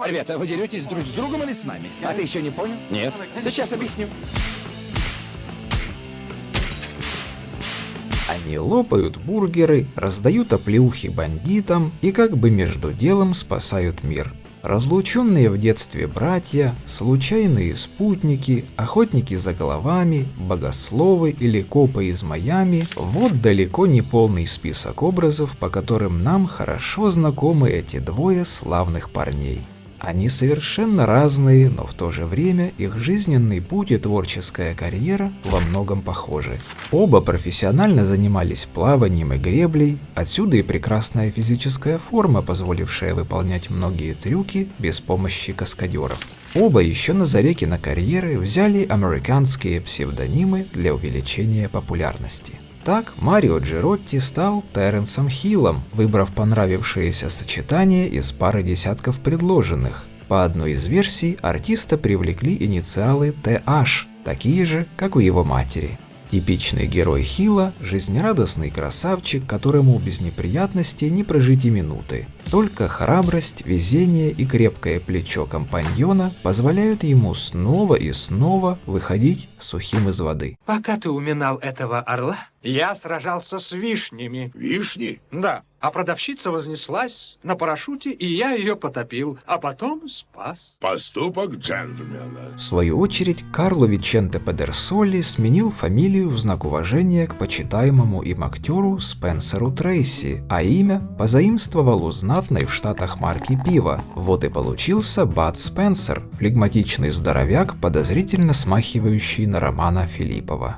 Ребята, вы деретесь друг с другом или с нами? А ты еще не понял? Нет. Сейчас объясню. Они лопают бургеры, раздают оплеухи бандитам и как бы между делом спасают мир. Разлученные в детстве братья, случайные спутники, охотники за головами, богословы или копы из Майами – вот далеко не полный список образов, по которым нам хорошо знакомы эти двое славных парней. Они совершенно разные, но в то же время их жизненный путь и творческая карьера во многом похожи. Оба профессионально занимались плаванием и греблей, отсюда и прекрасная физическая форма, позволившая выполнять многие трюки без помощи каскадеров. Оба еще на заре кинокарьеры взяли американские псевдонимы для увеличения популярности. Так Марио Джеротти стал Терренсом Хиллом, выбрав понравившееся сочетание из пары десятков предложенных. По одной из версий артиста привлекли инициалы TH, такие же, как у его матери. Типичный герой Хилла – жизнерадостный красавчик, которому без неприятностей не прожить и минуты. Только храбрость, везение и крепкое плечо компаньона позволяют ему снова и снова выходить сухим из воды. Пока ты уминал этого орла, я сражался с вишнями. Вишни? Да, а продавщица вознеслась на парашюте, и я ее потопил, а потом спас. Поступок джентльмена. В свою очередь, Карло Виченте Педерсоли сменил фамилию в знак уважения к почитаемому им актеру Спенсеру Трейси, а имя позаимствовал у знатной в Штатах марки пива. Вот и получился Бад Спенсер, флегматичный здоровяк, подозрительно смахивающий на Романа Филиппова.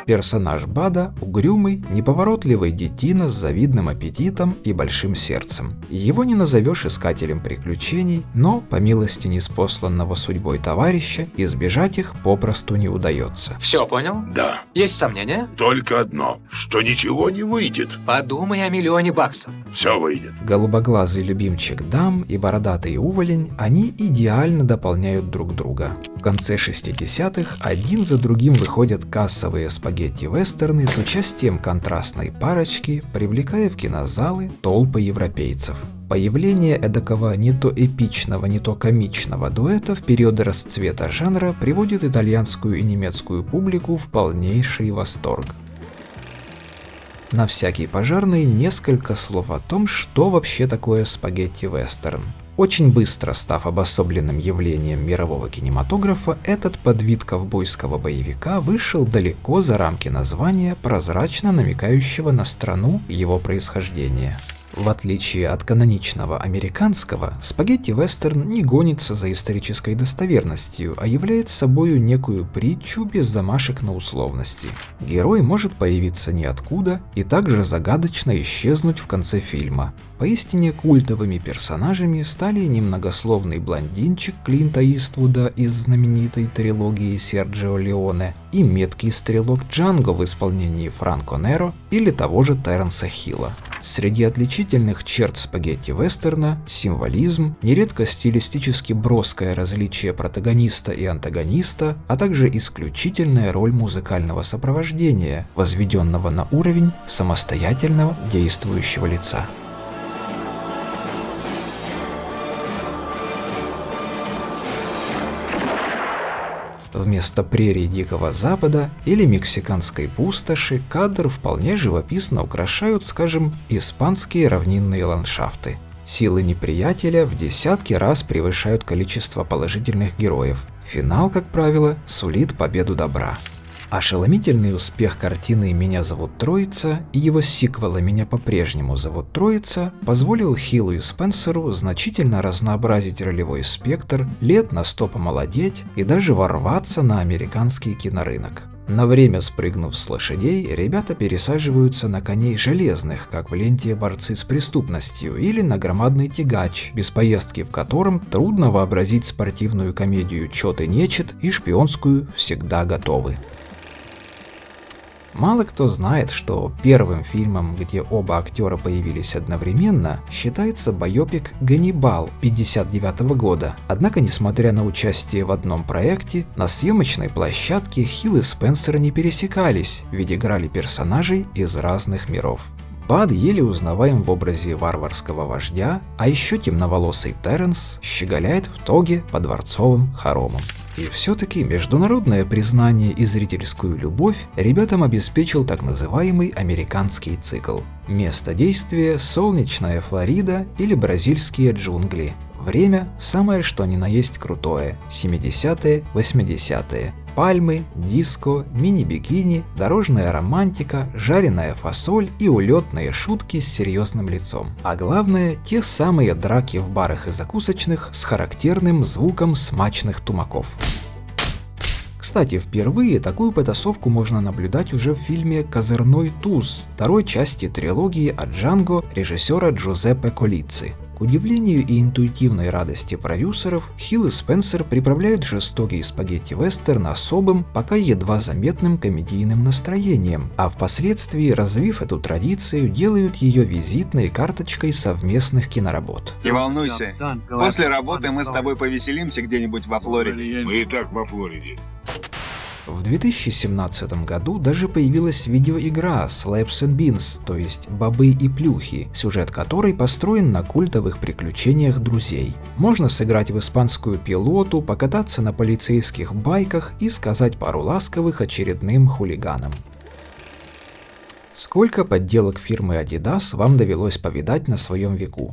Персонаж Бада – угрюмый, неповоротливый детина с завидным аппетитом и большим сердцем. Его не назовешь искателем приключений, но, по милости ниспосланного судьбой товарища, избежать их попросту не удается. Все понял? Да. Есть сомнения? Только одно, что ничего не выйдет. Подумай о $1 000 000. Все выйдет. Голубоглазый любимчик дам и бородатый уволень, они идеально дополняют друг друга. В конце 60-х один за другим выходят кассовые спагетти-вестерны с участием контрастной парочки, привлекая в кинозалы толпы европейцев. Появление эдакого не то эпичного, не то комичного дуэта в периоды расцвета жанра приводит итальянскую и немецкую публику в полнейший восторг. На всякий пожарный несколько слов о том, что вообще такое спагетти-вестерн. Очень быстро став обособленным явлением мирового кинематографа, этот подвид ковбойского боевика вышел далеко за рамки названия, прозрачно намекающего на страну его происхождения. В отличие от каноничного американского, спагетти-вестерн не гонится за исторической достоверностью, а является собою некую притчу без замашек на условности. Герой может появиться ниоткуда и также загадочно исчезнуть в конце фильма. Поистине культовыми персонажами стали немногословный блондинчик Клинта Иствуда из знаменитой трилогии Серджио Леоне и меткий стрелок Джанго в исполнении Франко Неро или того же Терренса Хилла. Среди отличительных черт спагетти-вестерна – символизм, нередко стилистически броское различие протагониста и антагониста, а также исключительная роль музыкального сопровождения, возведенного на уровень самостоятельного действующего лица. Вместо прерий Дикого Запада или мексиканской пустоши кадр вполне живописно украшают, скажем, испанские равнинные ландшафты. Силы неприятеля в десятки раз превышают количество положительных героев. Финал, как правило, сулит победу добра. Ошеломительный успех картины «Меня зовут Троица» и его сиквела «Меня по-прежнему зовут Троица» позволил Хиллу и Спенсеру значительно разнообразить ролевой спектр, лет на 100 помолодеть и даже ворваться на американский кинорынок. На время спрыгнув с лошадей, ребята пересаживаются на коней железных, как в ленте «Борцы с преступностью», или на громадный тягач, без поездки в котором трудно вообразить спортивную комедию «Чёт и нечет» и шпионскую «Всегда готовы». Мало кто знает, что первым фильмом, где оба актера появились одновременно, считается байопик «Ганнибал» 1959 года. Однако, несмотря на участие в одном проекте, на съемочной площадке Хилл и Спенсер не пересекались, ведь играли персонажей из разных миров. Бад еле узнаваем в образе варварского вождя, а еще темноволосый Терренс щеголяет в тоге по дворцовым хоромам. И все-таки международное признание и зрительскую любовь ребятам обеспечил так называемый американский цикл. Место действия – солнечная Флорида или бразильские джунгли. Время – самое что ни на есть крутое – 70-е, 80-е. Пальмы, диско, мини-бикини, дорожная романтика, жареная фасоль и улетные шутки с серьезным лицом. А главное, те самые драки в барах и закусочных с характерным звуком смачных тумаков. Кстати, впервые такую потасовку можно наблюдать уже в фильме «Козырной туз», второй части трилогии о Джанго режиссера Джузеппе Колицци. К удивлению и интуитивной радости продюсеров, Хилл и Спенсер приправляют жестокий спагетти-вестерн особым, пока едва заметным комедийным настроением, а впоследствии, развив эту традицию, делают ее визитной карточкой совместных киноработ. Не волнуйся, после работы мы с тобой повеселимся где-нибудь во Флориде. Мы и так во Флориде. В 2017 году даже появилась видеоигра Slaps and Beans, то есть «Бобы и плюхи», сюжет которой построен на культовых приключениях друзей. Можно сыграть в испанскую пилоту, покататься на полицейских байках и сказать пару ласковых очередным хулиганам. Сколько подделок фирмы Adidas вам довелось повидать на своем веку?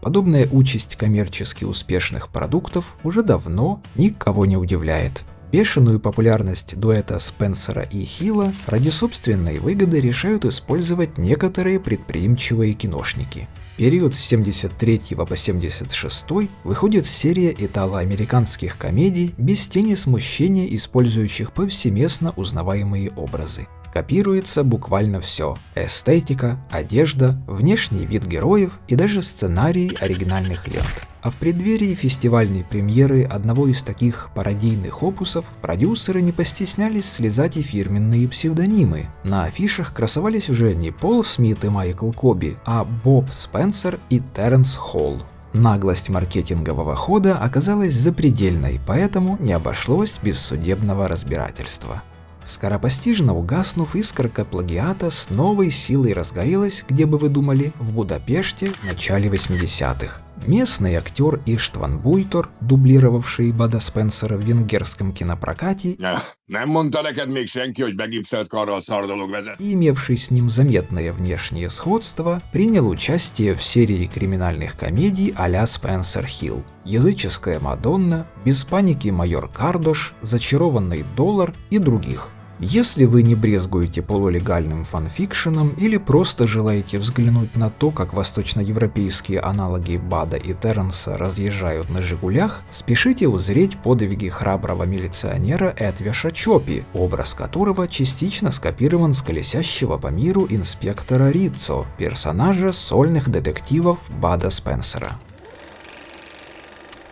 Подобная участь коммерчески успешных продуктов уже давно никого не удивляет. Бешеную популярность дуэта Спенсера и Хилла ради собственной выгоды решают использовать некоторые предприимчивые киношники. В период с 73 по 76 выходит серия итало-американских комедий без тени смущения, использующих повсеместно узнаваемые образы. Копируется буквально все – эстетика, одежда, внешний вид героев и даже сценарии оригинальных лент. А в преддверии фестивальной премьеры одного из таких пародийных опусов продюсеры не постеснялись слезать и фирменные псевдонимы. На афишах красовались уже не Пол Смит и Майкл Коби, а Боб Спенсер и Терренс Холл. Наглость маркетингового хода оказалась запредельной, поэтому не обошлось без судебного разбирательства. Скоропостижно угаснув, искорка плагиата с новой силой разгорелась, где бы вы думали, в Будапеште в начале 80-х. Местный актер Иштван Буйтор, дублировавший Бада Спенсера в венгерском кинопрокате, Nem mondta neked még senki, hogy begipszelt karral szardolog vezet? и имевший с ним заметное внешнее сходство, принял участие в серии криминальных комедий а-ля Спенсер Хилл. «Языческая Мадонна», «Без паники майор Кардош», «Зачарованный доллар» и других. Если вы не брезгуете полулегальным фанфикшеном или просто желаете взглянуть на то, как восточноевропейские аналоги Бада и Терренса разъезжают на «Жигулях», спешите узреть подвиги храброго милиционера Эдвиша Чопи, образ которого частично скопирован с колесящего по миру инспектора Риццо, персонажа сольных детективов Бада Спенсера.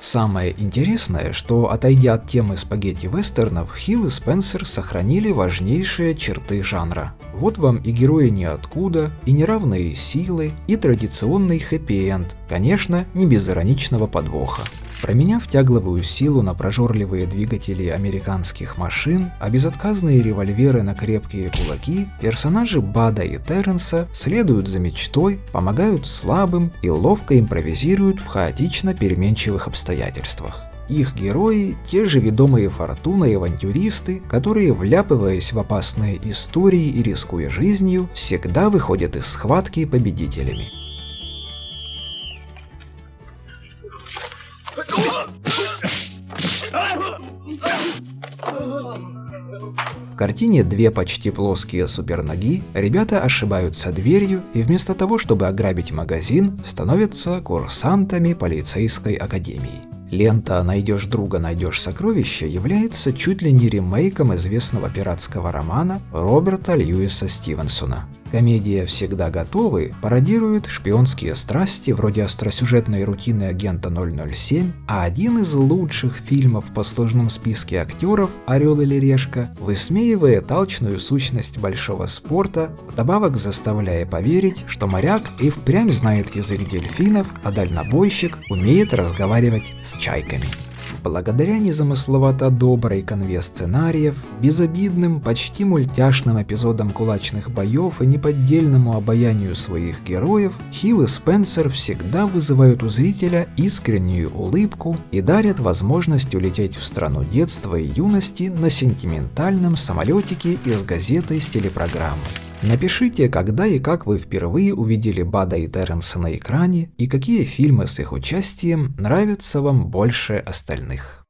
Самое интересное, что, отойдя от темы спагетти-вестернов, Хилл и Спенсер сохранили важнейшие черты жанра. Вот вам и герои ниоткуда, и неравные силы, и традиционный хэппи-энд, конечно, не без ироничного подвоха. Променяв тягловую силу на прожорливые двигатели американских машин, а безотказные револьверы на крепкие кулаки, персонажи Бада и Терренса следуют за мечтой, помогают слабым и ловко импровизируют в хаотично переменчивых обстоятельствах. Их герои – те же ведомые фортуной авантюристы, которые, вляпываясь в опасные истории и рискуя жизнью, всегда выходят из схватки победителями. В картине «Две почти плоские суперноги» ребята ошибаются дверью и вместо того, чтобы ограбить магазин, становятся курсантами полицейской академии. Лента «Найдешь друга, найдешь сокровища» является чуть ли не ремейком известного пиратского романа Роберта Льюиса Стивенсона. Комедия «Всегда готовы» пародирует шпионские страсти вроде остросюжетной рутины агента 007, а один из лучших фильмов в послужном списке актеров «Орел или решка» высмеивает алчную сущность большого спорта, вдобавок заставляя поверить, что моряк и впрямь знает язык дельфинов, а дальнобойщик умеет разговаривать с чайками. Благодаря незамысловато доброй конве сценариев, безобидным, почти мультяшным эпизодам кулачных боев и неподдельному обаянию своих героев, Хилл и Спенсер всегда вызывают у зрителя искреннюю улыбку и дарят возможность улететь в страну детства и юности на сентиментальном самолетике из газеты с телепрограммы. Напишите, когда и как вы впервые увидели Бада и Терренса на экране, и какие фильмы с их участием нравятся вам больше остальных.